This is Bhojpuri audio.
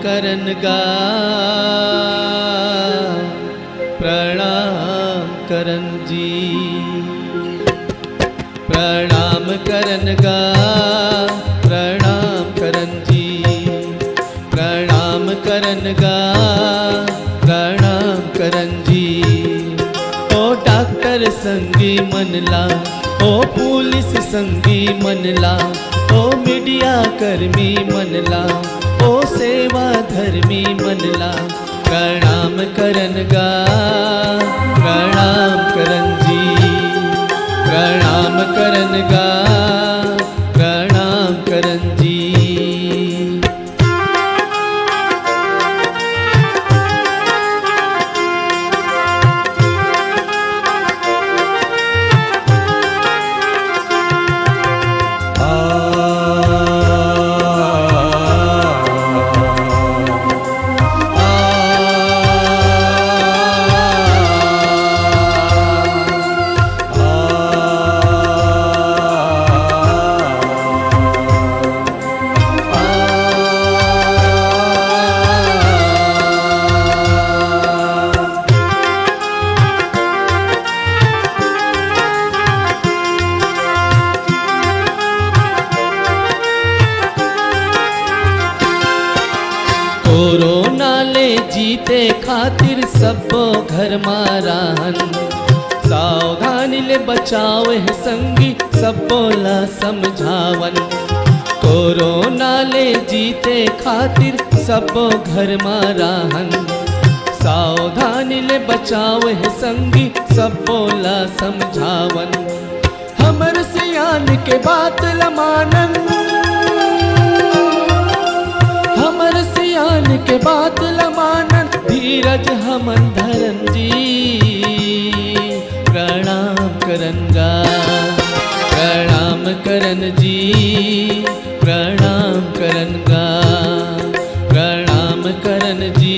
करन गा, प्रणाम करन जी। प्रणाम करन गा, प्रणाम करन जी। प्रणाम करन गा, प्रणाम करन जी। ओ डॉक्टर संगी मनला, ओ पुलिस संगी मनला, ओ मीडिया कर्मी मनला, ओ सेवा धर्मी मनला। प्रणाम करन गा, प्रणाम करन जी। प्रणाम करन गा, प्रणाम करन जी। कोरोना ले जीते खातिर सबो घर माराहन। सावधानी ले बचाव है संगी सबो ला समझावन। कोरोना ले जीते खातिर सबो घर माराहन। सावधानी ले बचाव है संगी सबो ला समझावन। हमर सियान के बात ल मानन, हमर सियान के बात ल मानन। धीरज हमन धरन जी, प्रणाम करन गा, प्रणाम करन जी। प्रणाम करन गा, प्रणाम करन जी।